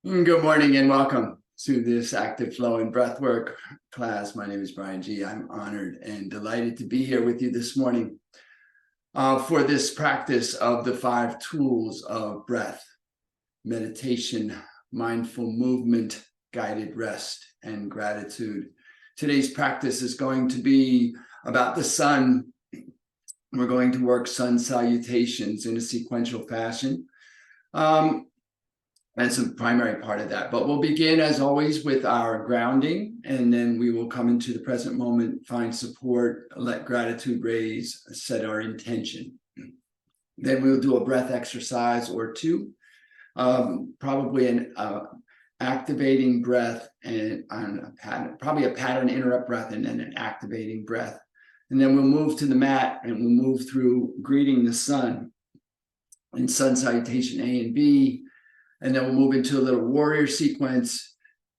Good morning and welcome to this active flow and breathwork class. My name is Brian G. I'm honored and delighted to be here with you this morning for this practice of the 5 tools of breath, meditation, mindful movement, guided rest, and gratitude. Today's practice is going to be about the sun. We're going to work sun salutations in a sequential fashion. That's a primary part of that. But we'll begin, as always, with our grounding, and then we will come into the present moment, find support, let gratitude raise, set our intention. Then we'll do a breath exercise or two, probably an activating breath and probably a pattern interrupt breath, and then an activating breath. And then we'll move to the mat, and we'll move through greeting the sun and sun salutation A and B. And then we'll move into a little warrior sequence,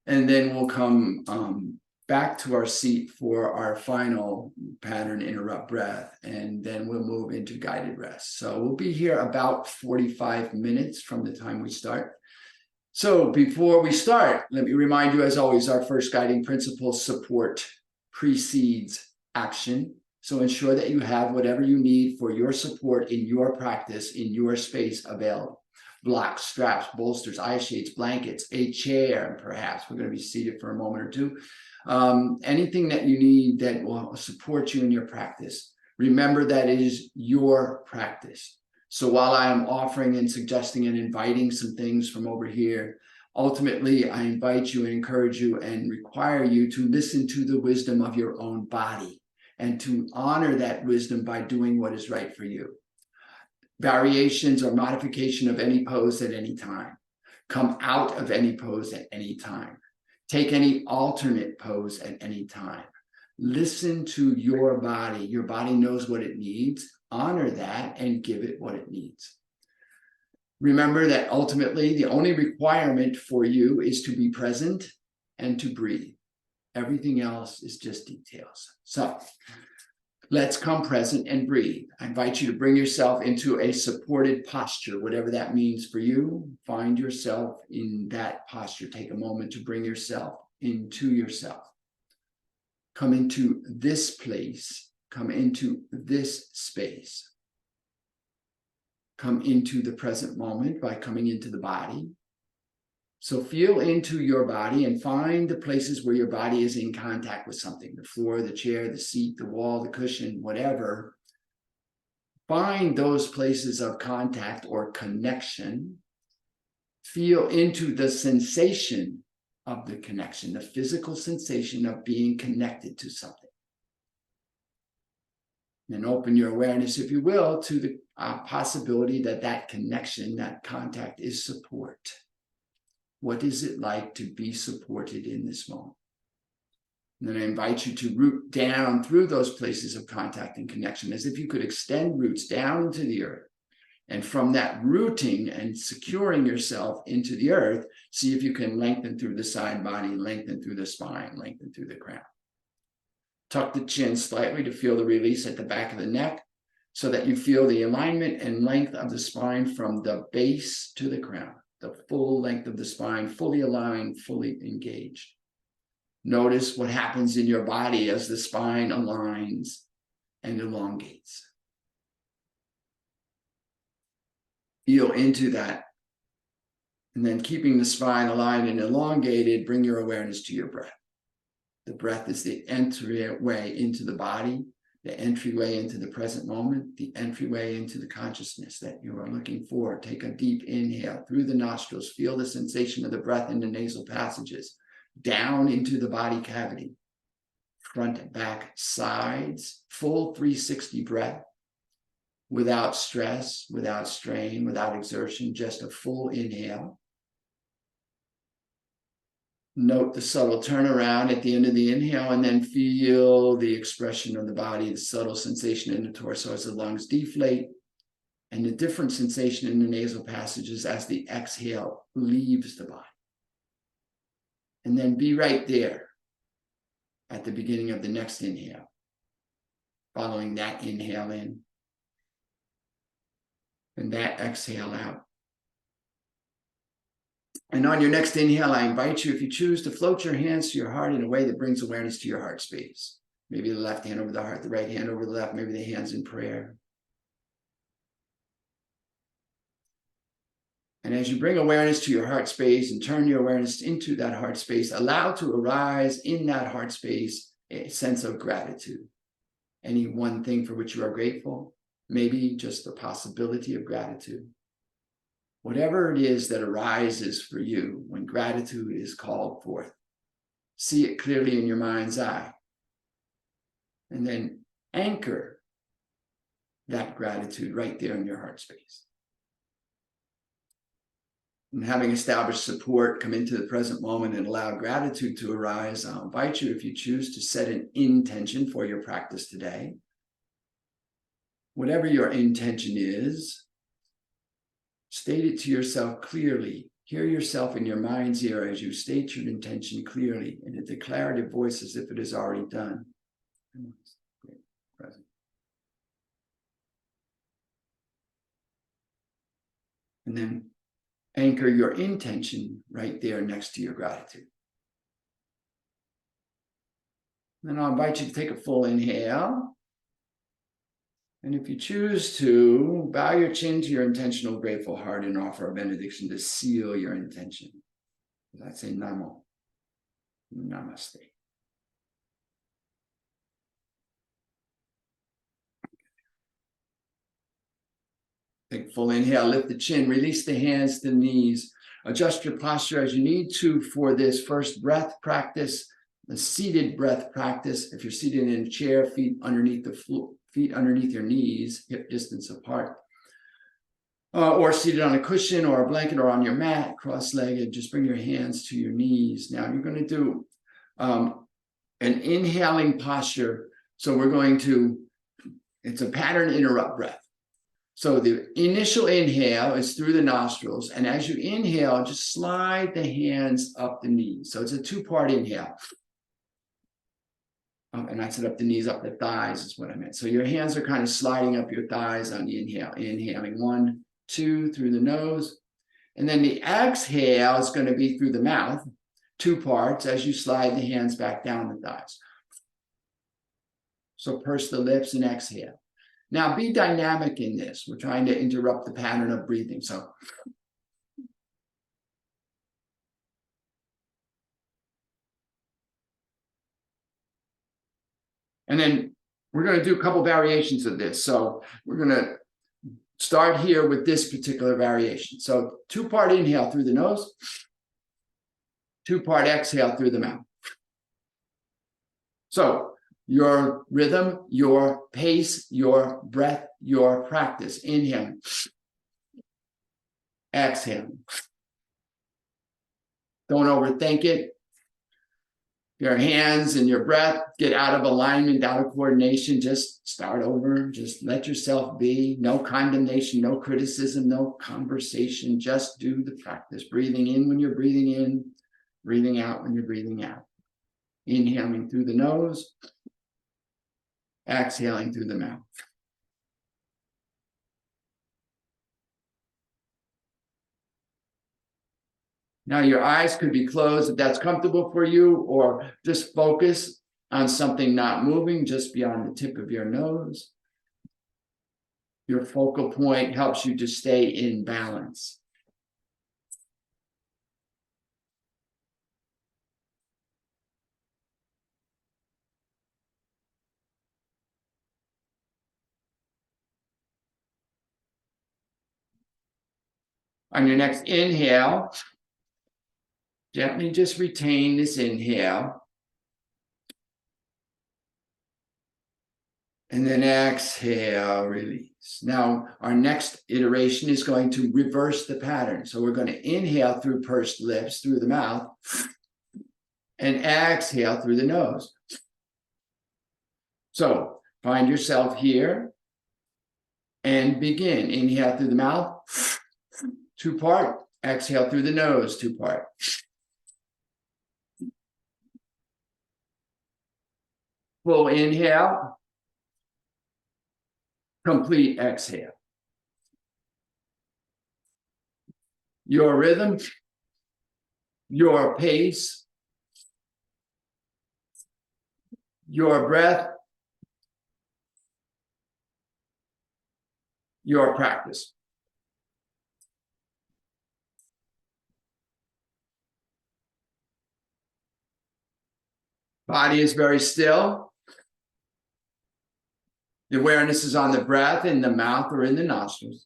and then we'll come back to our seat for our final pattern interrupt breath, and then we'll move into guided rest. So we'll be here about 45 minutes from the time we start. So before we start, let me remind you, as always, our first guiding principle: support precedes action. So ensure that you have whatever you need for your support in your practice, in your space available. Blocks, straps, bolsters, eye shades, blankets, a chair, and perhaps we're going to be seated for a moment or two. Anything that you need that will support you in your practice. Remember that it is your practice. So while I am offering and suggesting and inviting some things from over here, ultimately I invite you and encourage you and require you to listen to the wisdom of your own body and to honor that wisdom by doing what is right for you. Variations or modification of any pose at any time. Come out of any pose at any time. Take any alternate pose at any time. Listen to your body. Your body knows what it needs. Honor that and give it what it needs. Remember that ultimately the only requirement for you is to be present and to breathe. Everything else is just details. So let's come present and breathe. I invite you to bring yourself into a supported posture, whatever that means for you. Find yourself in that posture. Take a moment to bring yourself into yourself. Come into this place. Come into this space. Come into the present moment by coming into the body. So feel into your body and find the places where your body is in contact with something: the floor, the chair, the seat, the wall, the cushion, whatever. Find those places of contact or connection. Feel into the sensation of the connection, the physical sensation of being connected to something. And open your awareness, if you will, to the possibility that that connection, that contact is support. What is it like to be supported in this moment? And then I invite you to root down through those places of contact and connection, as if you could extend roots down into the earth. And from that rooting and securing yourself into the earth, see if you can lengthen through the side body, lengthen through the spine, lengthen through the crown. Tuck the chin slightly to feel the release at the back of the neck, so that you feel the alignment and length of the spine from the base to the crown. The full length of the spine, fully aligned, fully engaged. Notice what happens in your body as the spine aligns and elongates. Feel into that. And then, keeping the spine aligned and elongated, bring your awareness to your breath. The breath is the entryway into the body, the entryway into the present moment, the entryway into the consciousness that you are looking for. Take a deep inhale through the nostrils. Feel the sensation of the breath in the nasal passages, down into the body cavity, front, back, sides, full 360 breath, without stress, without strain, without exertion, just a full inhale. Note the subtle turnaround at the end of the inhale, and then feel the expression of the body, the subtle sensation in the torso as the lungs deflate, and the different sensation in the nasal passages as the exhale leaves the body. And then be right there at the beginning of the next inhale, following that inhale in, and that exhale out. And on your next inhale, I invite you, if you choose, to float your hands to your heart in a way that brings awareness to your heart space. Maybe the left hand over the heart, the right hand over the left, maybe the hands in prayer. And as you bring awareness to your heart space and turn your awareness into that heart space, allow to arise in that heart space a sense of gratitude. Any one thing for which you are grateful, maybe just the possibility of gratitude. Whatever it is that arises for you when gratitude is called forth, see it clearly in your mind's eye. And then anchor that gratitude right there in your heart space. And having established support, come into the present moment and allow gratitude to arise. I'll invite you, if you choose, to set an intention for your practice today. Whatever your intention is, state it to yourself clearly. Hear yourself in your mind's ear as you state your intention clearly in a declarative voice as if it is already done. Present. And then anchor your intention right there next to your gratitude. Then I'll invite you to take a full inhale. And if you choose to, bow your chin to your intentional grateful heart and offer a benediction to seal your intention. I say Namo, Namaste. Take full inhale, lift the chin, release the hands to the knees. Adjust your posture as you need to for this first breath practice, the seated breath practice. If you're seated in a chair, feet underneath the floor, feet underneath your knees, hip distance apart. Or seated on a cushion or a blanket or on your mat, cross-legged, just bring your hands to your knees. Now you're going to do an inhaling posture. So we're going to, it's a pattern interrupt breath. So the initial inhale is through the nostrils. And as you inhale, just slide the hands up the knees. So it's a two-part inhale. And I said up the knees, up the thighs is what I meant. So your hands are kind of sliding up your thighs on the inhale. Inhaling 1, 2 through the nose. And then the exhale is going to be through the mouth, 2 parts as you slide the hands back down the thighs. So purse the lips and exhale. Now be dynamic in this. We're trying to interrupt the pattern of breathing. So and then we're going to do a couple variations of this. So we're going to start here with this particular variation. So 2-part inhale through the nose, 2-part exhale through the mouth. So your rhythm, your pace, your breath, your practice. Inhale, exhale. Don't overthink it. Your hands and your breath get out of alignment, out of coordination. Just start over. Just let yourself be. No condemnation, no criticism, no conversation. Just do the practice. Breathing in when you're breathing in, breathing out when you're breathing out. Inhaling through the nose, exhaling through the mouth. Now your eyes could be closed if that's comfortable for you, or just focus on something not moving just beyond the tip of your nose. Your focal point helps you to stay in balance. On your next inhale, gently just retain this inhale. And then exhale, release. Now, our next iteration is going to reverse the pattern. So we're going to inhale through pursed lips, through the mouth, and exhale through the nose. So find yourself here and begin. Inhale through the mouth, 2-part. Exhale through the nose, 2-part. Full inhale, complete exhale. Your rhythm, your pace, your breath, your practice. Body is very still. The awareness is on the breath in the mouth or in the nostrils.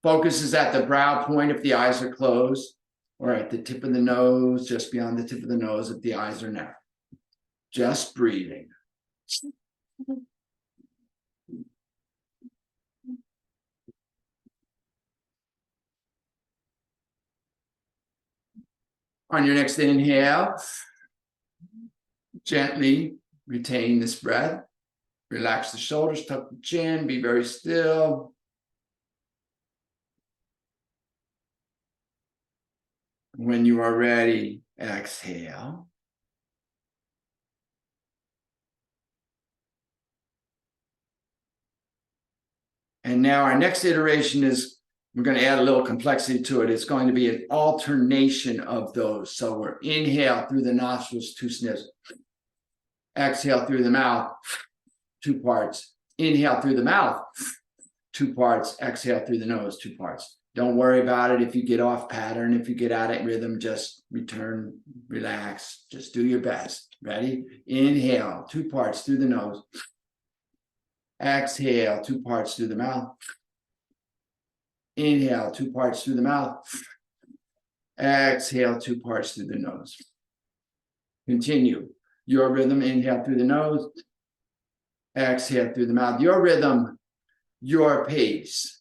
Focus is at the brow point if the eyes are closed, or at the tip of the nose, just beyond the tip of the nose if the eyes are narrow. Just breathing. On your next inhale, gently retain this breath. Relax the shoulders, tuck the chin, be very still. When you are ready, exhale. And now our next iteration is, we're going to add a little complexity to it. It's going to be an alternation of those. So we're inhale through the nostrils, 2 sniffs. Exhale through the mouth, 2 parts. Inhale through the mouth, 2 parts. Exhale through the nose, 2 parts. Don't worry about it if you get off pattern. If you get out of rhythm, just return, relax. Just do your best. Ready? Inhale, 2 parts through the nose. Exhale, 2 parts through the mouth. Inhale, 2 parts through the mouth. Exhale, 2 parts through the nose. Continue. Your rhythm, inhale through the nose. Exhale through the mouth. Your rhythm, your pace,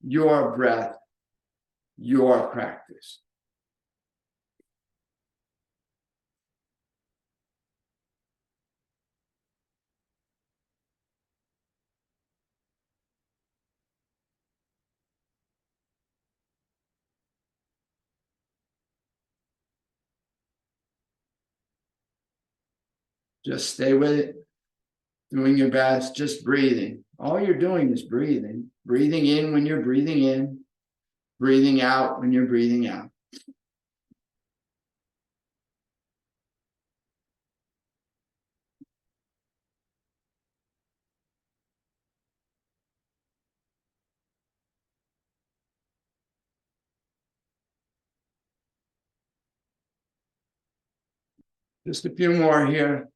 your breath, your practice. Just stay with it, doing your best, just breathing. All you're doing is breathing. Breathing in when you're breathing in, breathing out when you're breathing out. Just a few more here.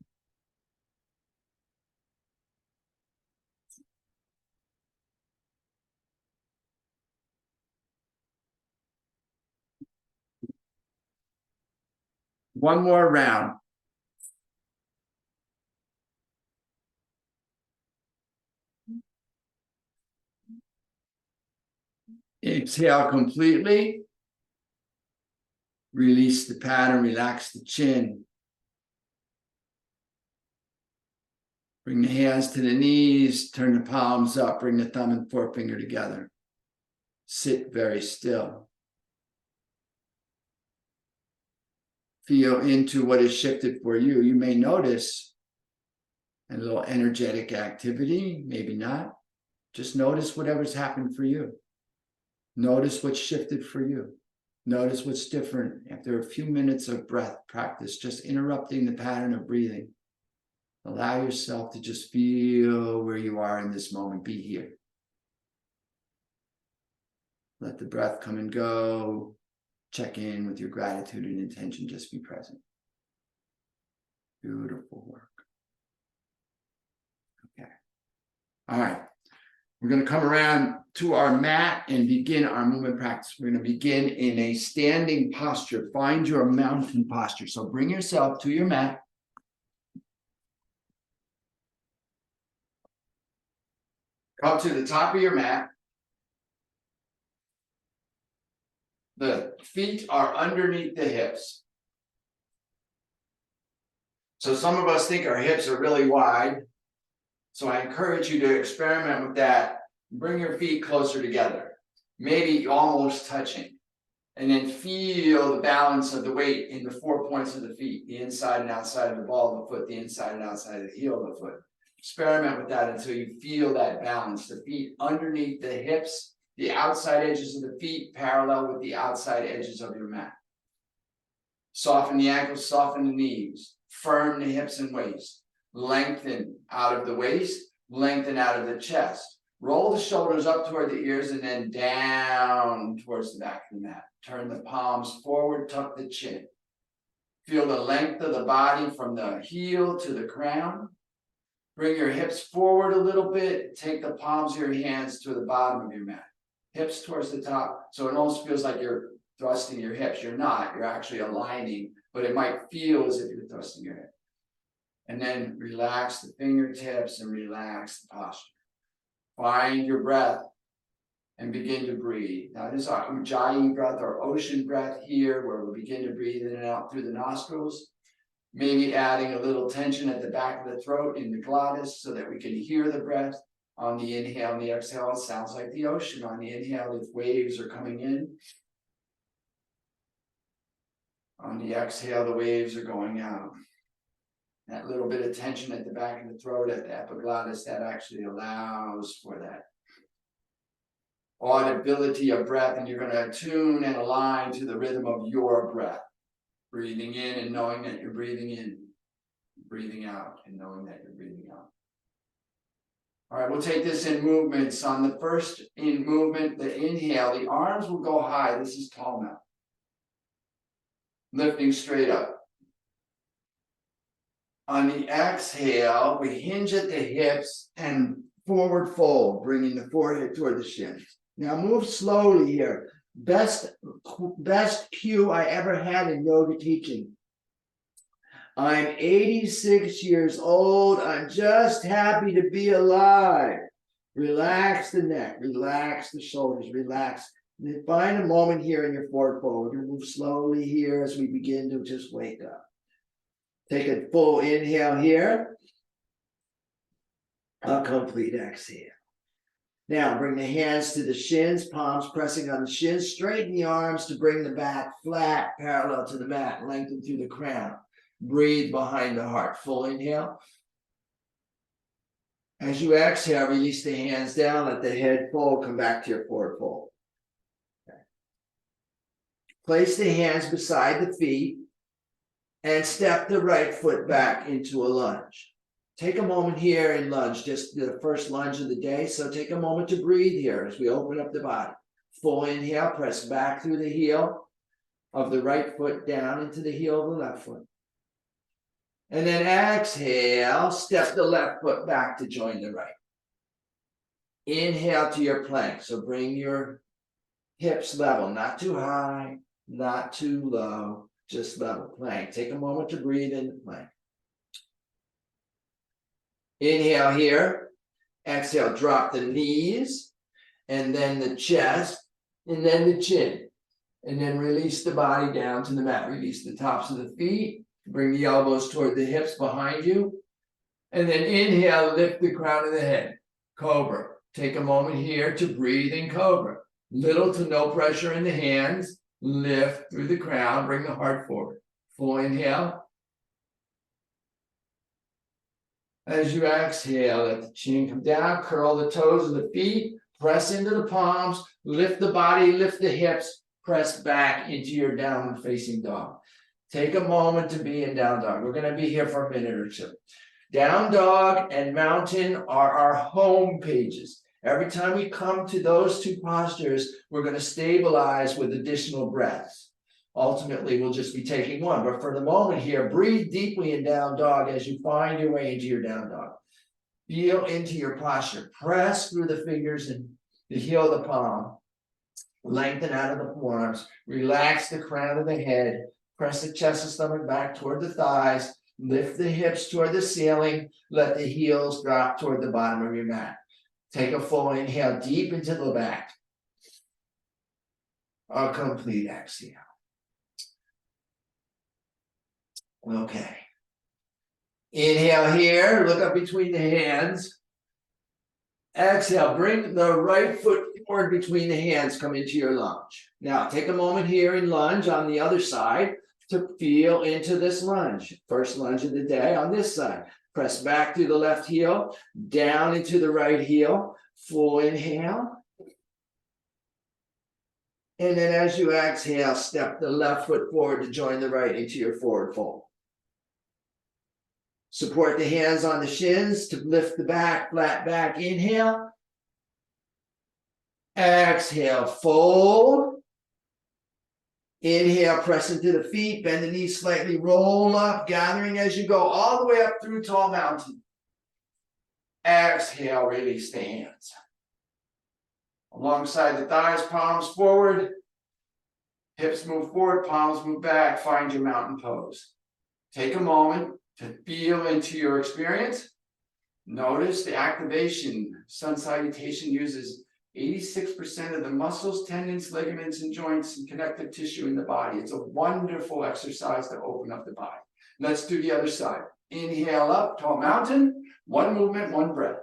One more round. Exhale completely. Release the pattern, relax the chin. Bring the hands to the knees, turn the palms up, bring the thumb and forefinger together. Sit very still. Feel into what is shifted for you. You may notice a little energetic activity, maybe not. Just notice whatever's happened for you. Notice what's shifted for you. Notice what's different after a few minutes of breath practice, just interrupting the pattern of breathing. Allow yourself to just feel where you are in this moment. Be here. Let the breath come and go. Check in with your gratitude and intention. Just be present. Beautiful work. Okay. All right. We're going to come around to our mat and begin our movement practice. We're going to begin in a standing posture. Find your mountain posture. So bring yourself to your mat. Come to the top of your mat. The feet are underneath the hips. So some of us think our hips are really wide. So I encourage you to experiment with that. Bring your feet closer together, maybe almost touching. And then feel the balance of the weight in the 4 points of the feet, the inside and outside of the ball of the foot, the inside and outside of the heel of the foot. Experiment with that until you feel that balance. The feet underneath the hips, the outside edges of the feet parallel with the outside edges of your mat. Soften the ankles, soften the knees. Firm the hips and waist. Lengthen out of the waist, lengthen out of the chest. Roll the shoulders up toward the ears and then down towards the back of the mat. Turn the palms forward, tuck the chin. Feel the length of the body from the heel to the crown. Bring your hips forward a little bit. Take the palms of your hands to the bottom of your mat. Hips towards the top. So it almost feels like you're thrusting your hips. You're not. You're actually aligning, but it might feel as if you're thrusting your hips. And then relax the fingertips and relax the posture. Find your breath and begin to breathe. Now, this is our Ujjayi breath, our ocean breath here, where we begin to breathe in and out through the nostrils. Maybe adding a little tension at the back of the throat in the glottis so that we can hear the breath. On the inhale and the exhale, it sounds like the ocean. On the inhale, the waves are coming in. On the exhale, the waves are going out. That little bit of tension at the back of the throat, at the epiglottis, that actually allows for that audibility of breath, and you're going to attune and align to the rhythm of your breath. Breathing in and knowing that you're breathing in, breathing out and knowing that you're breathing out. All right, we'll take this in movements. On the first in movement, the inhale, the arms will go high. This is tall now. Lifting straight up. On the exhale, we hinge at the hips and forward fold, bringing the forehead toward the shins. Now move slowly here. Best cue I ever had in yoga teaching. I'm 86 years old. I'm just happy to be alive. Relax the neck, relax the shoulders, relax. And then find a moment here in your forward fold. We're going to move slowly here as we begin to just wake up. Take a full inhale here. A complete exhale. Now bring the hands to the shins, palms pressing on the shins. Straighten the arms to bring the back flat, parallel to the mat. Lengthen through the crown. Breathe behind the heart. Full inhale. As you exhale, release the hands down. Let the head fold. Come back to your forward fold. Okay. Place the hands beside the feet and step the right foot back into a lunge. Take a moment here in lunge, just the first lunge of the day. So take a moment to breathe here as we open up the body. Full inhale, press back through the heel of the right foot down into the heel of the left foot. And then exhale, step the left foot back to join the right. Inhale to your plank. So bring your hips level, not too high, not too low, just level plank. Take a moment to breathe in the plank. Inhale here, exhale, drop the knees, and then the chest, and then the chin. And then release the body down to the mat. Release the tops of the feet, bring the elbows toward the hips behind you. And then inhale, lift the crown of the head, cobra. Take a moment here to breathe in cobra. Little to no pressure in the hands, lift through the crown, bring the heart forward. Full inhale. As you exhale, let the chin come down, curl the toes of the feet, press into the palms, lift the body, lift the hips, press back into your downward facing dog. Take a moment to be in down dog. We're going to be here for a minute or two. Down dog and mountain are our home pages. Every time we come to those two postures, we're going to stabilize with additional breaths. Ultimately, we'll just be taking one. But for the moment here, breathe deeply in down dog as you find your way into your down dog. Feel into your posture. Press through the fingers and the heel of the palm. Lengthen out of the forearms. Relax the crown of the head. Press the chest and stomach back toward the thighs. Lift the hips toward the ceiling. Let the heels drop toward the bottom of your mat. Take a full inhale deep into the back. A complete exhale. Okay. Inhale here, look up between the hands. Exhale, bring the right foot forward between the hands, come into your lunge. Now, take a moment here in lunge on the other side to feel into this lunge. First lunge of the day on this side. Press back through the left heel, down into the right heel. Full inhale. And then as you exhale, step the left foot forward to join the right into your forward fold. Support the hands on the shins to lift the back, flat back. Inhale. Exhale, fold. Inhale, press into the feet, bend the knees slightly, roll up, gathering as you go, all the way up through tall mountain. Exhale, release the hands. Alongside the thighs, palms forward. Hips move forward, palms move back, find your mountain pose. Take a moment to feel into your experience. Notice the activation. Sun salutation uses 86% of the muscles, tendons, ligaments, and joints and connective tissue in the body. It's a wonderful exercise to open up the body. Let's do the other side. Inhale up, tall mountain. One movement, one breath.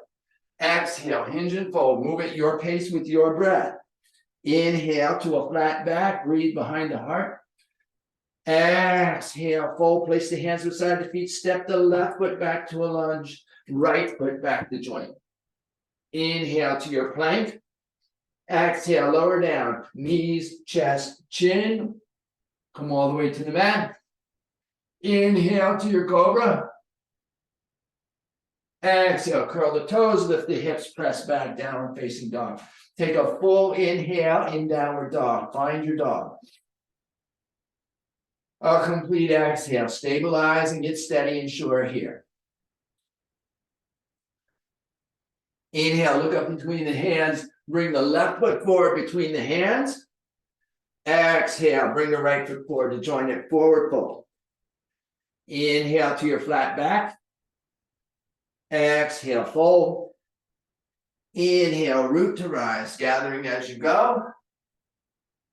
Exhale, hinge and fold. Move at your pace with your breath. Inhale to a flat back. Breathe behind the heart. Exhale, fold. Place the hands beside the feet. Step the left foot back to a lunge. Right foot back to joint. Inhale to your plank. Exhale, lower down. Knees, chest, chin. Come all the way to the mat. Inhale to your cobra. Exhale, curl the toes, lift the hips, press back, downward facing dog. Take a full inhale in downward dog. Find your dog. A complete exhale. Stabilize and get steady and sure here. Inhale, look up between the hands. Bring the left foot forward between the hands. Exhale, bring the right foot forward to join it. Forward fold. Inhale to your flat back. Exhale, fold. Inhale, root to rise, gathering as you go.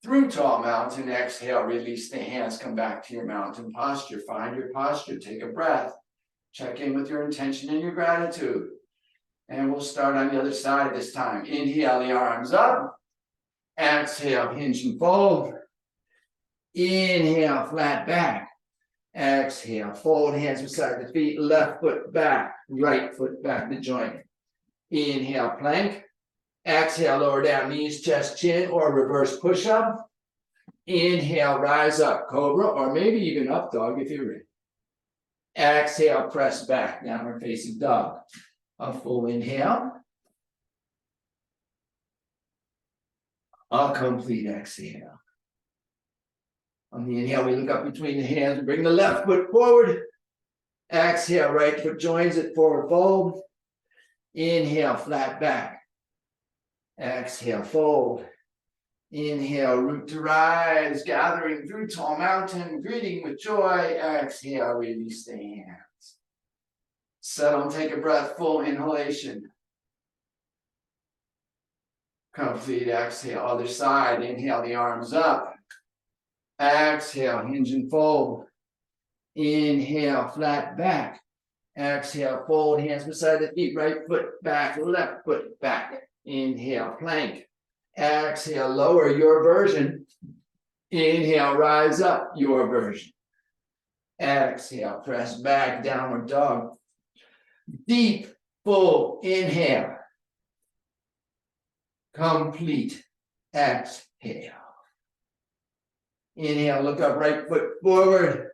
Through tall mountain, exhale, release the hands, come back to your mountain posture. Find your posture, take a breath. Check in with your intention and your gratitude. And we'll start on the other side this time. Inhale, the arms up. Exhale, hinge and fold. Inhale, flat back. Exhale, fold hands beside the feet. Left foot back, right foot back to joint. Inhale, plank. Exhale, lower down, knees, chest, chin, or reverse push-up. Inhale, rise up, cobra, or maybe even up dog if you're ready. Exhale, press back, downward facing dog. A full inhale. A complete exhale. On the inhale, we look up between the hands and bring the left foot forward. Exhale, right foot joins it, forward fold. Inhale, flat back. Exhale, fold. Inhale, root to rise, gathering through tall mountain, greeting with joy. Exhale, release the hands. Settle and take a breath, full inhalation. Complete exhale, other side. Inhale, the arms up. Exhale, hinge and fold. Inhale, flat back. Exhale, fold, hands beside the feet, right foot back, left foot back. Inhale, plank. Exhale, lower your version. Inhale, rise up your version. Exhale, press back, downward dog. Deep, full inhale. Complete exhale. Inhale, look up, right foot forward.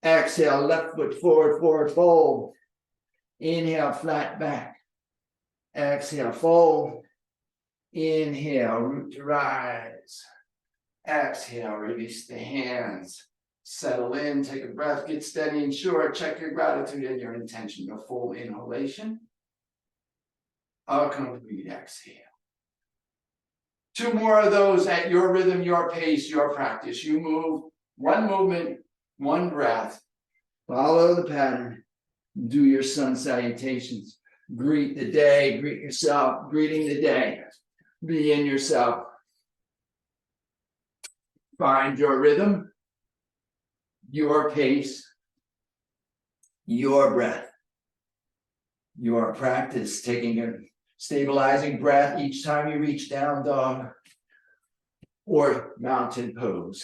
Exhale, left foot forward, forward fold. Inhale, flat back. Exhale, fold. Inhale, root to rise. Exhale, release the hands. Settle in, take a breath, get steady and sure. Check your gratitude and your intention. A full inhalation. A complete exhale. Two more of those at your rhythm, your pace, your practice. You move, one movement, one breath. Follow the pattern. Do your sun salutations. Greet the day, greet yourself, greeting the day. Be in yourself. Find your rhythm, your pace, your breath, your practice, taking a stabilizing breath each time you reach down dog or mountain pose.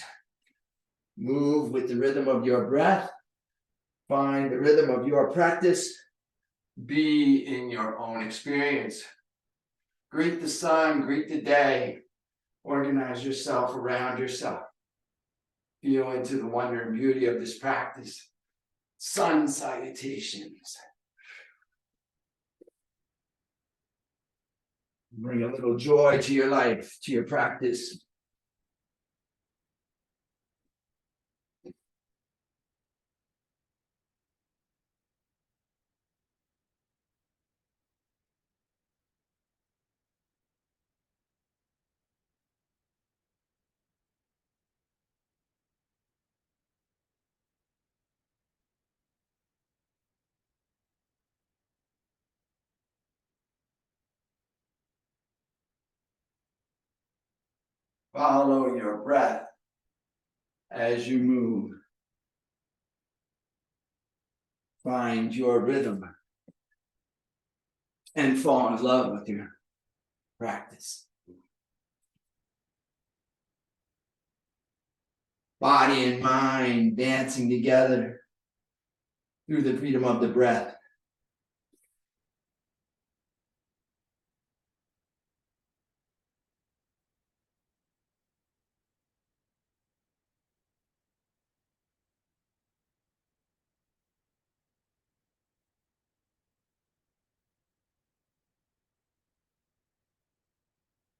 Move with the rhythm of your breath. Find the rhythm of your practice. Be in your own experience. Greet the sun, greet the day. Organize yourself around yourself. Feel into the wonder and beauty of this practice. Sun salutations. Bring a little joy to your life, to your practice. Follow your breath as you move. Find your rhythm and fall in love with your practice. Body and mind dancing together through the freedom of the breath.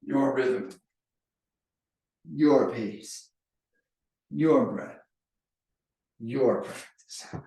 Your rhythm, your pace, your breath, your practice.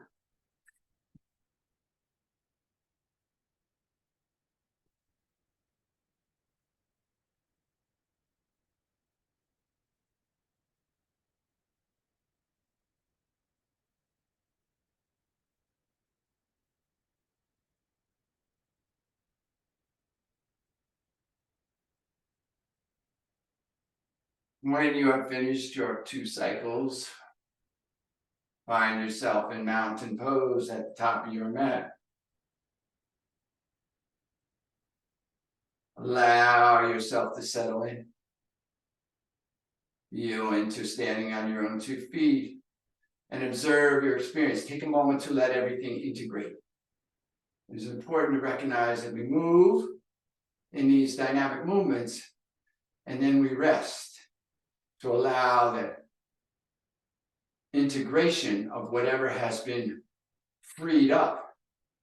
When you have finished your 2 cycles, find yourself in mountain pose at the top of your mat. Allow yourself to settle in. Feel into standing on your own 2 feet and observe your experience. Take a moment to let everything integrate. It's important to recognize that we move in these dynamic movements and then we rest to allow the integration of whatever has been freed up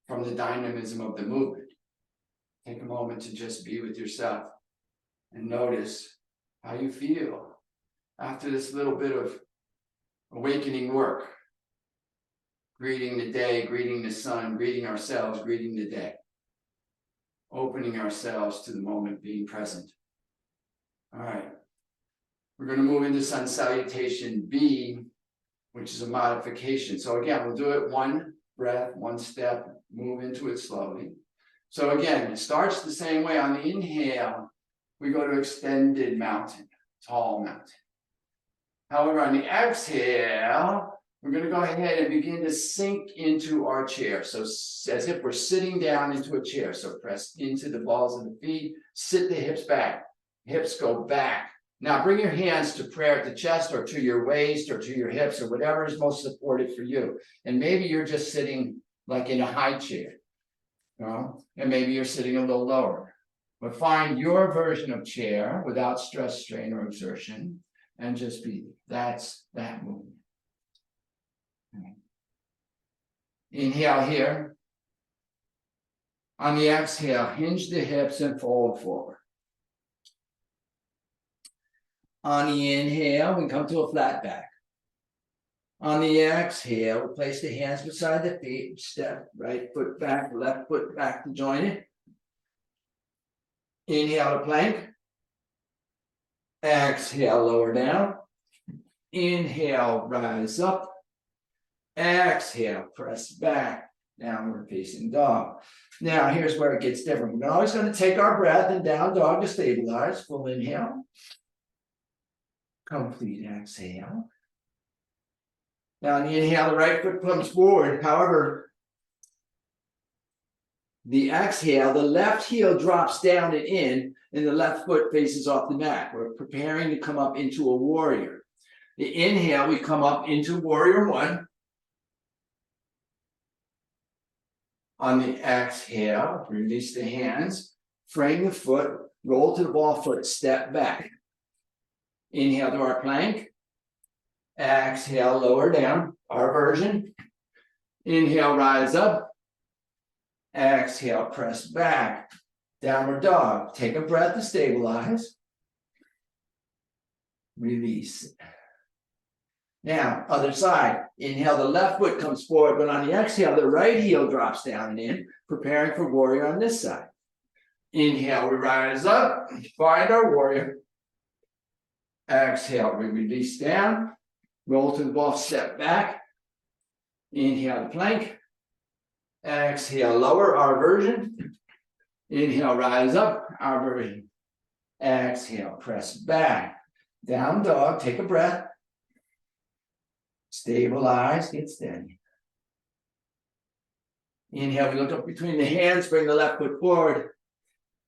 from the dynamism of the movement. Take a moment to just be with yourself and notice how you feel after this little bit of awakening work. Greeting the day, greeting the sun, greeting ourselves, greeting the day. Opening ourselves to the moment, being present. All right. We're going to move into sun salutation B, which is a modification. So again, we'll do it 1 breath, 1 step, move into it slowly. So again, it starts the same way. On the inhale, we go to extended mountain, tall mountain. However, on the exhale, we're going to go ahead and begin to sink into our chair. So as if we're sitting down into a chair. So press into the balls of the feet, sit the hips back, hips go back. Now bring your hands to prayer at the chest or to your waist or to your hips or whatever is most supportive for you. And maybe you're just sitting like in a high chair, you know? And maybe you're sitting a little lower. But find your version of chair without stress, strain, or exertion and just be. That's that movement. Inhale here. On the exhale, hinge the hips and fold forward. On the inhale, we come to a flat back. On the exhale, we place the hands beside the feet, step right foot back, left foot back to join it. Inhale to plank. Exhale, lower down. Inhale, rise up. Exhale, press back. Downward facing dog. Now, here's where it gets different. We're always going to take our breath and down dog to stabilize. Full inhale. Complete exhale. Now, on the inhale, the right foot comes forward. However, the exhale, the left heel drops down and in, and the left foot faces off the mat. We're preparing to come up into a warrior. The inhale, we come up into warrior 1. On the exhale, release the hands, frame the foot, roll to the ball foot, step back. Inhale to our plank. Exhale, lower down, our version. Inhale, rise up. Exhale, press back. Downward dog. Take a breath to stabilize. Release. Now, other side. Inhale, the left foot comes forward, but on the exhale, the right heel drops down and in, preparing for warrior on this side. Inhale, we rise up, find our warrior. Exhale, we release down, roll to the ball, step back. Inhale, plank. Exhale, lower, our version. Inhale, rise up, our version. Exhale, press back. Down dog, take a breath. Stabilize, get steady. Inhale, we look up between the hands, bring the left foot forward.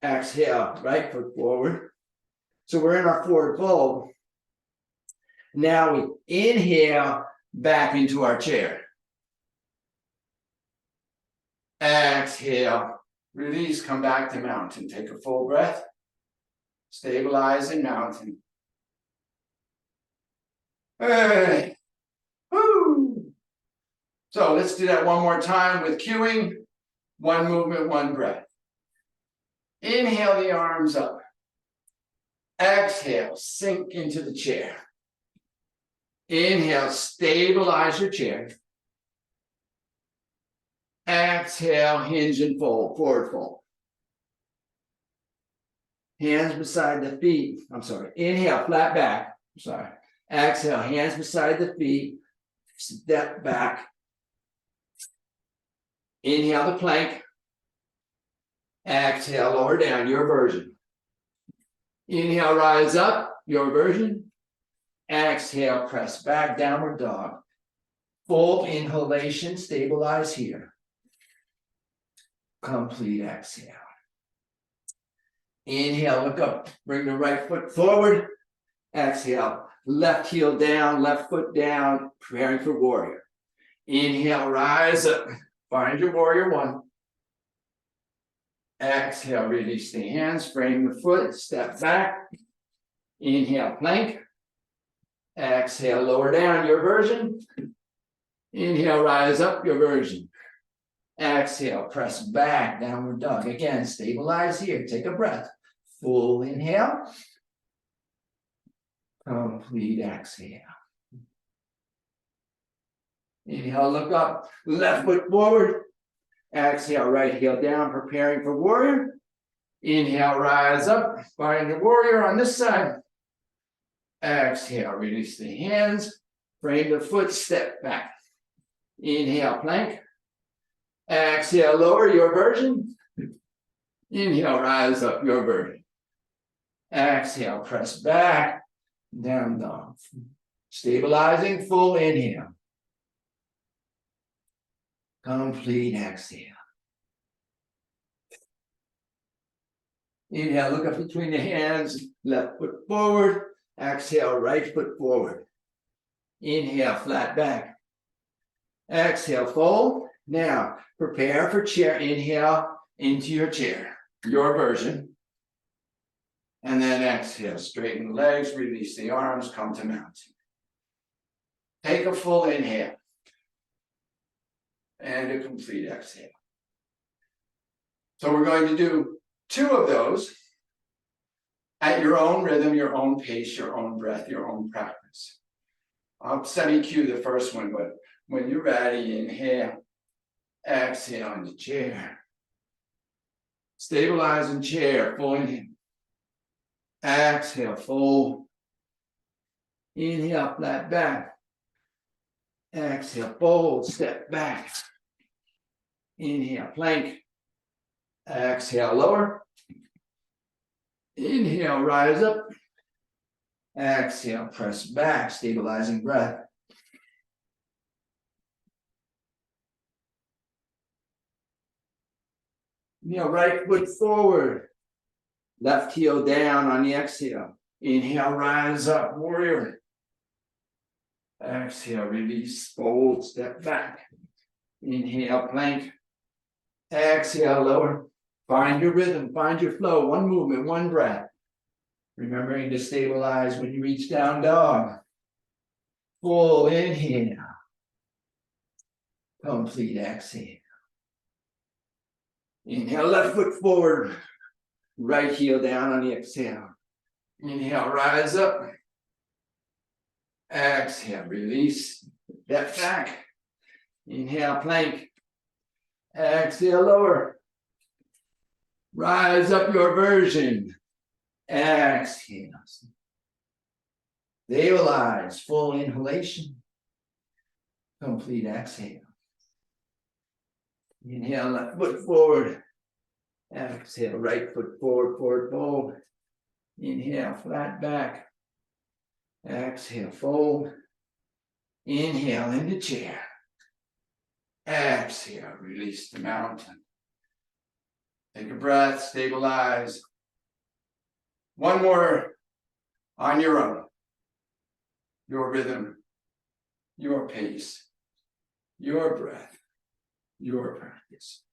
Exhale, right foot forward. So we're in our forward fold. Now we inhale back into our chair. Exhale, release, come back to mountain. Take a full breath. Stabilize in mountain. Hey. Woo. So let's do that one more time with cueing. One movement, one breath. Inhale the arms up. Exhale, sink into the chair. Inhale, stabilize your chair. Exhale, hinge and fold, forward fold. Hands beside the feet. Inhale, flat back. Exhale, hands beside the feet. Step back. Inhale the plank. Exhale, lower down, your version. Inhale, rise up, your version. Exhale, press back, downward dog. Full inhalation, stabilize here. Complete exhale. Inhale, look up, bring the right foot forward. Exhale, left heel down, left foot down, preparing for warrior. Inhale, rise up, find your warrior one. Exhale, release the hands, frame the foot, step back. Inhale, plank. Exhale, lower down, your version. Inhale, rise up, your version. Exhale, press back, downward dog. Again, stabilize here, take a breath. Full inhale. Complete exhale. Inhale, look up, left foot forward. Exhale, right heel down, preparing for warrior. Inhale, rise up, find your warrior on this side. Exhale, release the hands, frame the foot, step back. Inhale, plank. Exhale, lower, your version. Inhale, rise up, your version. Exhale, press back, down dog. Stabilizing, full inhale. Complete exhale. Inhale, look up between the hands, left foot forward. Exhale, right foot forward. Inhale, flat back. Exhale, fold. Now, prepare for chair. Inhale into your chair, your version. And then exhale, straighten the legs, release the arms, come to mountain. Take a full inhale. And a complete exhale. So we're going to do 2 of those at your own rhythm, your own pace, your own breath, your own practice. I'll semi-cue the first one, but when you're ready, inhale, exhale into chair. Stabilize in chair, full inhale. Exhale, fold. Inhale, flat back. Exhale, fold, step back. Inhale, plank. Exhale, lower. Inhale, rise up. Exhale, press back, stabilizing breath. Inhale, right foot forward. Left heel down on the exhale. Inhale, rise up, warrior. Exhale, release, fold, step back. Inhale, plank. Exhale, lower. Find your rhythm, find your flow. One movement, one breath. Remembering to stabilize when you reach down dog. Full inhale. Complete exhale. Inhale, left foot forward. Right heel down on the exhale. Inhale, rise up. Exhale, release. Step back. Inhale, plank. Exhale, lower. Rise up your version. Exhale. Stabilize. Full inhalation. Complete exhale. Inhale, left foot forward. Exhale, right foot forward, forward fold. Inhale, flat back. Exhale, fold. Inhale into chair. Exhale, release the mountain. Take a breath, stabilize. One more on your own. Your rhythm, your pace, your breath, your practice.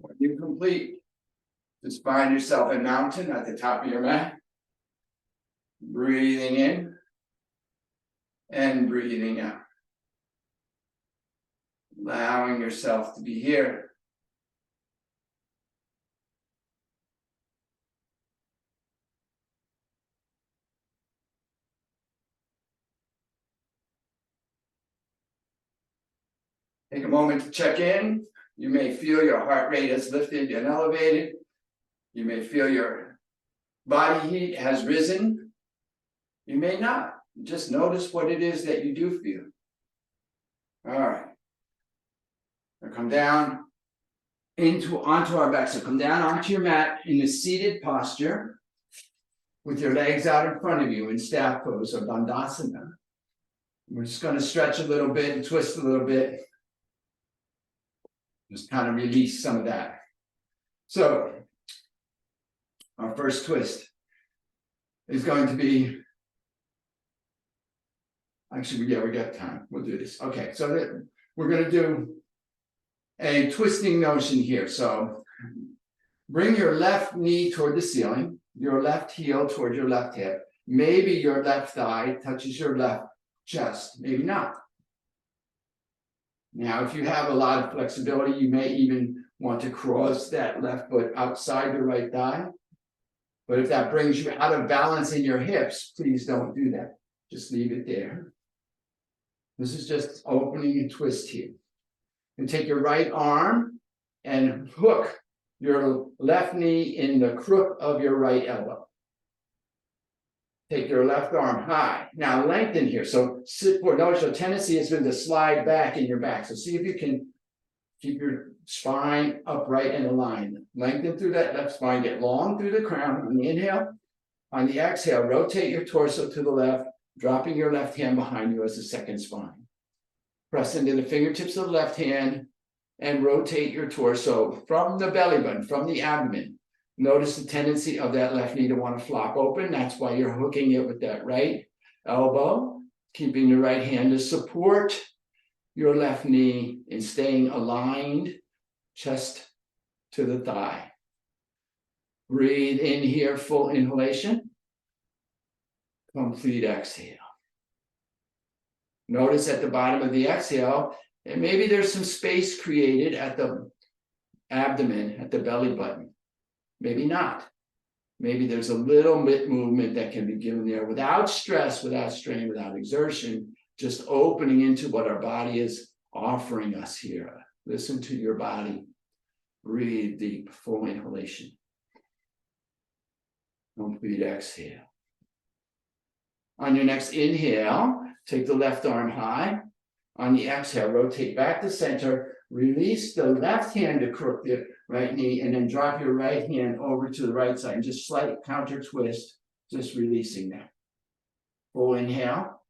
When you complete, just find yourself a mountain at the top of your mat. Breathing in and breathing out. Allowing yourself to be here. Take a moment to check in. You may feel your heart rate has lifted and elevated. You may feel your body heat has risen. You may not. Just notice what it is that you do feel. All right. Now come down onto our back. So come down onto your mat in a seated posture with your legs out in front of you in staff pose or Dandasana. We're just going to stretch a little bit and twist a little bit. Just kind of release some of that. So our first twist is going to be, actually, yeah, we got time. We'll do this. Okay, so we're going to do a twisting motion here. So bring your left knee toward the ceiling, your left heel toward your left hip. Maybe your left thigh touches your left chest, maybe not. Now, if you have a lot of flexibility, you may even want to cross that left foot outside your right thigh. But if that brings you out of balance in your hips, please don't do that. Just leave it there. This is just opening and twist here. And take your right arm and hook your left knee in the crook of your right elbow. Take your left arm high. Now lengthen here. So sit forward. Notice your tendency has been to slide back in your back. So see if you can keep your spine upright and aligned. Lengthen through that left spine. Get long through the crown on the inhale. On the exhale, rotate your torso to the left, dropping your left hand behind you as a second spine. Press into the fingertips of the left hand and rotate your torso from the belly button, from the abdomen. Notice the tendency of that left knee to want to flop open. That's why you're hooking it with that right elbow, keeping your right hand to support your left knee and staying aligned, chest to the thigh. Breathe in here, full inhalation. Complete exhale. Notice at the bottom of the exhale, and maybe there's some space created at the abdomen, at the belly button. Maybe not. Maybe there's a little bit movement that can be given there without stress, without strain, without exertion, just opening into what our body is offering us here. Listen to your body. Breathe deep, full inhalation. Complete exhale. On your next inhale, take the left arm high. On the exhale, rotate back to center. Release the left hand to crook the right knee, and then drop your right hand over to the right side. And just slight counter twist, just releasing that. Full inhale.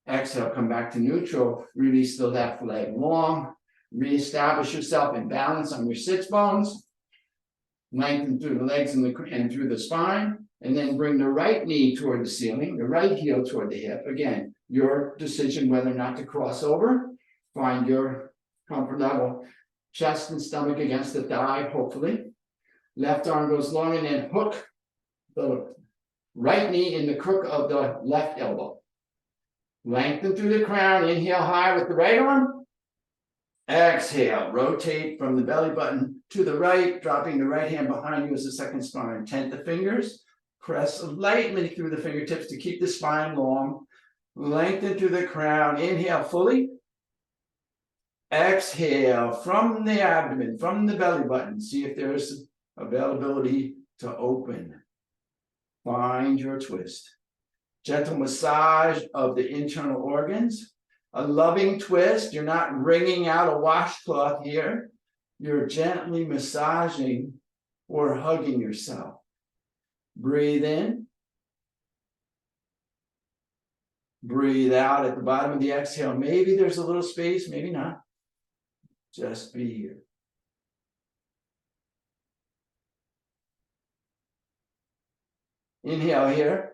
Exhale, come back to neutral. Release the left leg long. Reestablish yourself in balance on your sits bones. Lengthen through the legs and through the spine. And then bring the right knee toward the ceiling, the right heel toward the hip. Again, your decision whether or not to cross over. Find your comfort level. Chest and stomach against the thigh, hopefully. Left arm goes long, and then hook the right knee in the crook of the left elbow. Lengthen through the crown. Inhale high with the right arm. Exhale, rotate from the belly button to the right, dropping the right hand behind you as the second spine. Tent the fingers. Press lightly through the fingertips to keep the spine long. Lengthen through the crown. Inhale fully. Exhale from the abdomen, from the belly button. See if there's availability to open. Find your twist. Gentle massage of the internal organs. A loving twist. You're not wringing out a washcloth here. You're gently massaging or hugging yourself. Breathe in. Breathe out at the bottom of the exhale. Maybe there's a little space, maybe not. Just be here. Inhale here.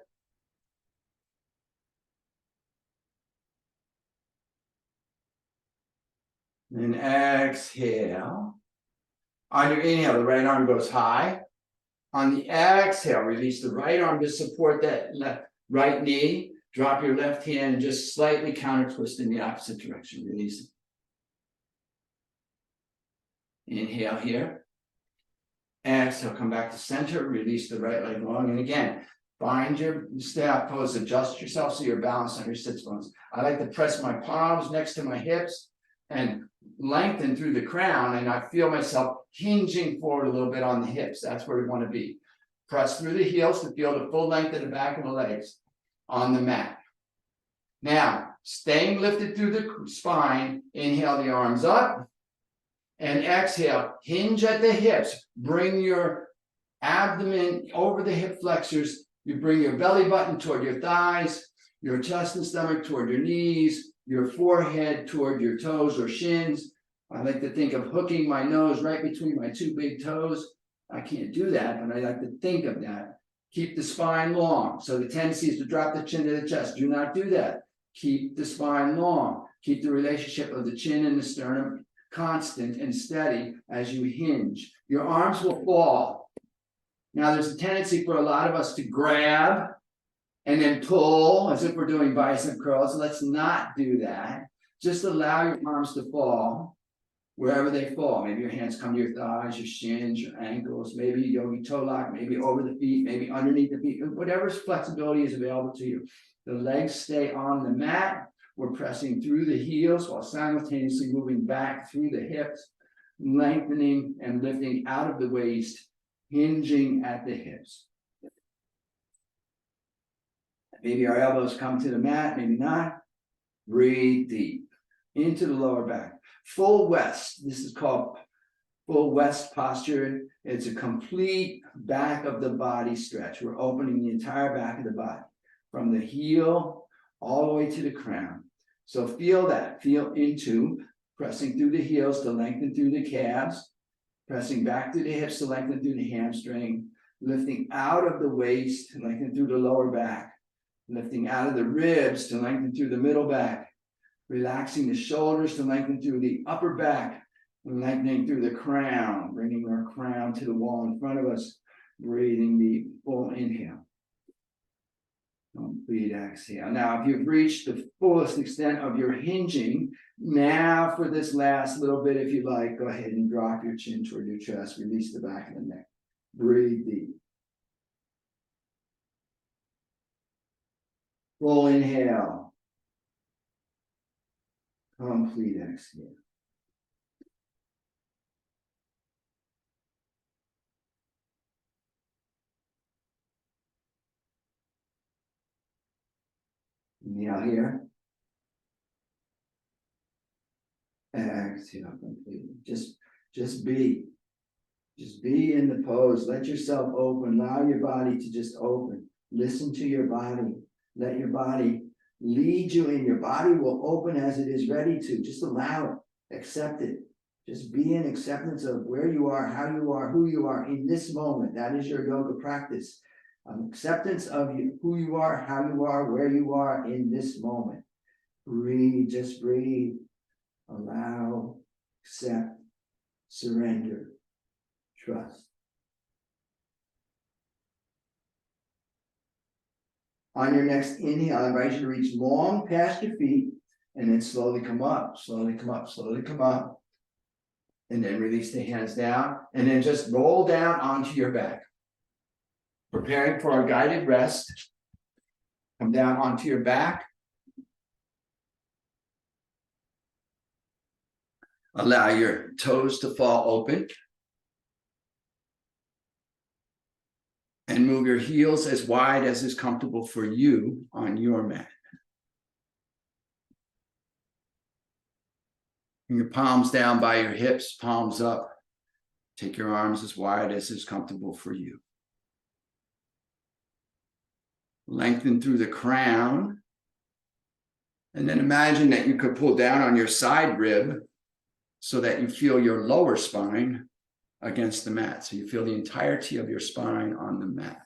And exhale. On your inhale, the right arm goes high. On the exhale, release the right arm to support that right knee. Drop your left hand, just slightly counter twist in the opposite direction. Release it. Inhale here. Exhale, come back to center. Release the right leg long. And again, find your staff pose. Adjust yourself so you're balanced on your sits bones. I like to press my palms next to my hips and lengthen through the crown, and I feel myself hinging forward a little bit on the hips. That's where we want to be. Press through the heels to feel the full length of the back of the legs on the mat. Now, staying lifted through the spine, inhale the arms up, and exhale, hinge at the hips. Bring your abdomen over the hip flexors. You bring your belly button toward your thighs, your chest and stomach toward your knees, your forehead toward your toes or shins. I like to think of hooking my nose right between my two big toes. I can't do that, but I like to think of that. Keep the spine long. So the tendency is to drop the chin to the chest. Do not do that. Keep the spine long. Keep the relationship of the chin and the sternum constant and steady as you hinge. Your arms will fall. Now, there's a tendency for a lot of us to grab and then pull as if we're doing bicep curls. Let's not do that. Just allow your arms to fall wherever they fall. Maybe your hands come to your thighs, your shins, your ankles, maybe yogi toe lock, maybe over the feet, maybe underneath the feet, whatever flexibility is available to you. The legs stay on the mat. We're pressing through the heels while simultaneously moving back through the hips, lengthening and lifting out of the waist, hinging at the hips. Maybe our elbows come to the mat, maybe not. Breathe deep into the lower back. Full west. This is called full west posture. It's a complete back of the body stretch. We're opening the entire back of the body from the heel all the way to the crown. So feel that. Feel into pressing through the heels to lengthen through the calves, pressing back through the hips to lengthen through the hamstring, lifting out of the waist to lengthen through the lower back, lifting out of the ribs to lengthen through the middle back, relaxing the shoulders to lengthen through the upper back, Lengthening through the crown, bringing our crown to the wall in front of us. Breathing deep, full inhale. Complete exhale. Now, if you've reached the fullest extent of your hinging, now for this last little bit, if you like, go ahead and drop your chin toward your chest. Release the back of the neck. Breathe deep. Full inhale. Complete exhale. Inhale here. Exhale completely. Just be. Just be in the pose. Let yourself open. Allow your body to just open. Listen to your body. Let your body lead you in. Your body will open as it is ready to. Just allow it. Accept it. Just be in acceptance of where you are, how you are, who you are in this moment. That is your yoga practice. Acceptance of you, who you are, how you are, where you are in this moment. Breathe, just breathe. Allow, accept, surrender, trust. On your next inhale, I invite you to reach long past your feet and then slowly come up, slowly come up, slowly come up. And then release the hands down and then just roll down onto your back. Preparing for a guided rest. Come down onto your back. Allow your toes to fall open. And move your heels as wide as is comfortable for you on your mat. Bring your palms down by your hips, palms up. Take your arms as wide as is comfortable for you. Lengthen through the crown. And then imagine that you could pull down on your side rib so that you feel your lower spine against the mat. So you feel the entirety of your spine on the mat.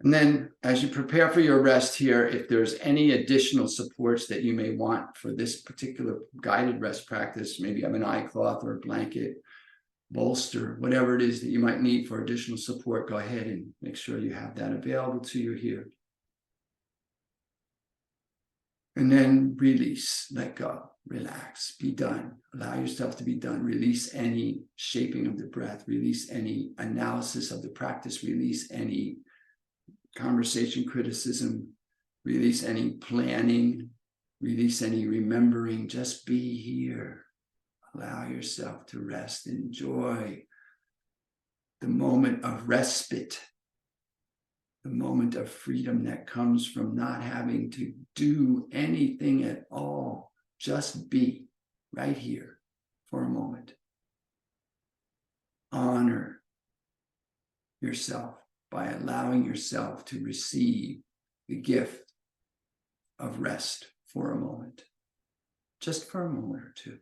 And then as you prepare for your rest here, if there's any additional supports that you may want for this particular guided rest practice, maybe you have an eye cloth or a blanket, bolster, whatever it is that you might need for additional support, go ahead and make sure you have that available to you here. And then release, let go, relax, be done. Allow yourself to be done. Release any shaping of the breath, release any analysis of the practice, release any conversation, criticism, release any planning, release any remembering. Just be here. Allow yourself to rest. Enjoy the moment of respite, the moment of freedom that comes from not having to do anything at all. Just be right here for a moment. Honor yourself by allowing yourself to receive the gift of rest for a moment, just for a moment or two.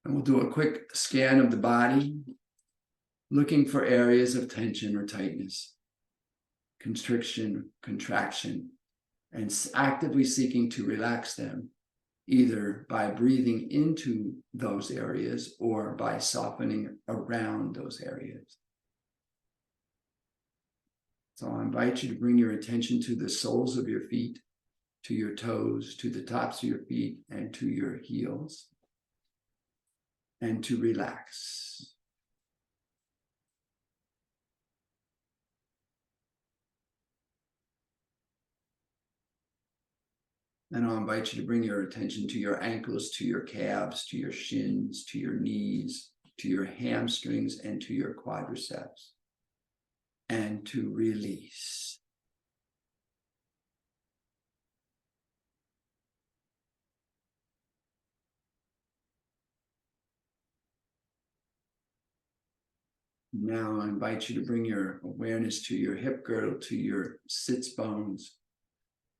And we'll do a quick scan of the body, looking for areas of tension or tightness, constriction, contraction, and actively seeking to relax them, either by breathing into those areas or by softening around those areas. So I invite you to bring your attention to the soles of your feet, to your toes, to the tops of your feet, and to your heels, and to relax. And I'll invite you to bring your attention to your ankles, to your calves, to your shins, to your knees, to your hamstrings, and to your quadriceps. And to release. Now I invite you to bring your awareness to your hip girdle, to your sits bones,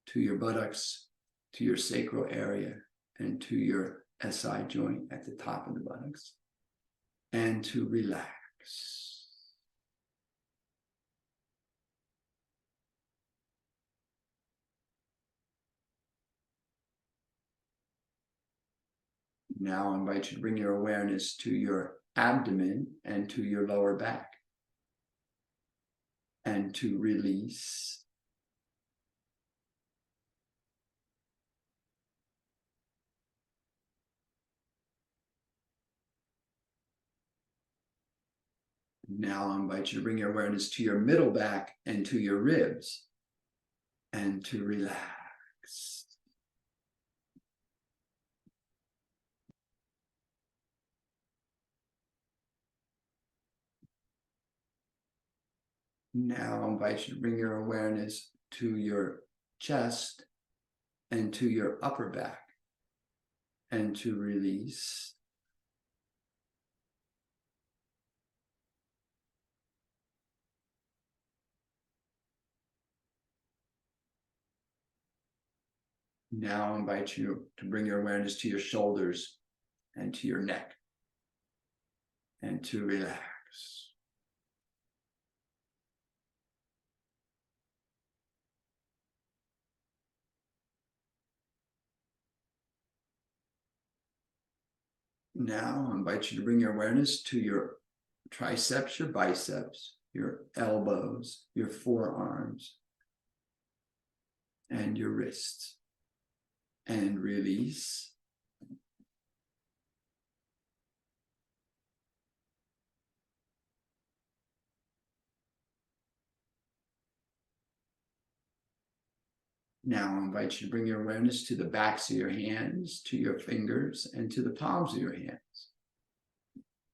to your buttocks, to your sacral area, and to your SI joint at the top of the buttocks. and to relax. Now I invite you to bring your awareness to your abdomen and to your lower back, and to release. Now I invite you to bring your awareness to your middle back and to your ribs, and to relax. Now I invite you to bring your awareness to your chest and to your upper back, and to release. Now I invite you to bring your awareness to your shoulders and to your neck, and to relax. Now I invite you to bring your awareness to your triceps, your biceps, your elbows, your forearms, and your wrists, and release. Now I invite you to bring your awareness to the backs of your hands, to your fingers, and to the palms of your hands,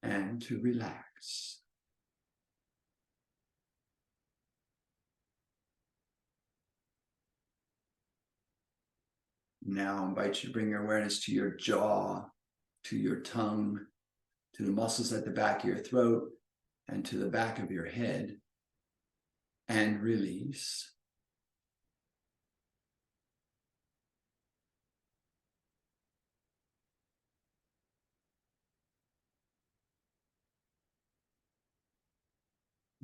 and to relax. Now I invite you to bring your awareness to your jaw, to your tongue, to the muscles at the back of your throat, and to the back of your head, and release.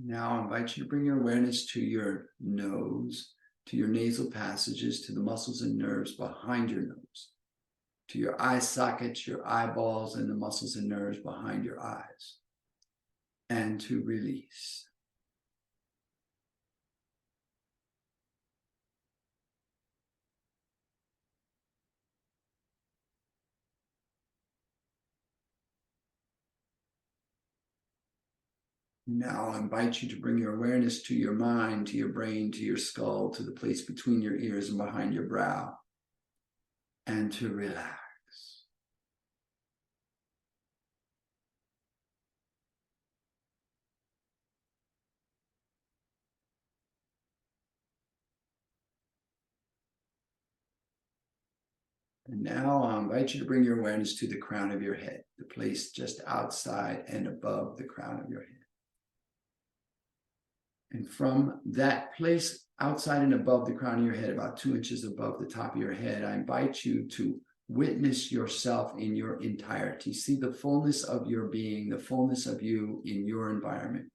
Now I invite you to bring your awareness to your nose, to your nasal passages, to the muscles and nerves behind your nose, to your eye sockets, your eyeballs, and the muscles and nerves behind your eyes, and to release. Now I invite you to bring your awareness to your mind, to your brain, to your skull, to the place between your ears and behind your brow, and to relax. And now I invite you to bring your awareness to the crown of your head, the place just outside and above the crown of your head. And from that place outside and above the crown of your head, about 2 inches above the top of your head, I invite you to witness yourself in your entirety. See the fullness of your being, the fullness of you in your environment.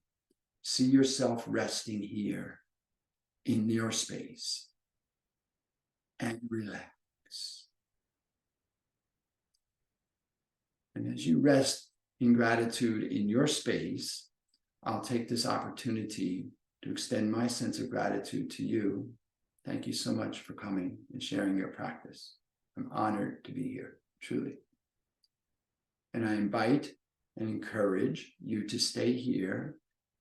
See yourself resting here in your space, and relax. And as you rest in gratitude in your space, I'll take this opportunity to extend my sense of gratitude to you. Thank you so much for coming and sharing your practice. I'm honored to be here, truly. And I invite and encourage you to stay here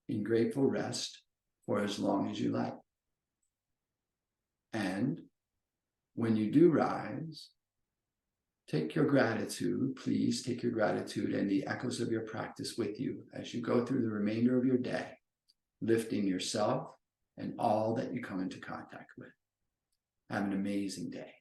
in grateful rest for as long as you like. And when you do rise, take your gratitude, please take your gratitude and the echoes of your practice with you as you go through the remainder of your day, lifting yourself and all that you come into contact with. Have an amazing day.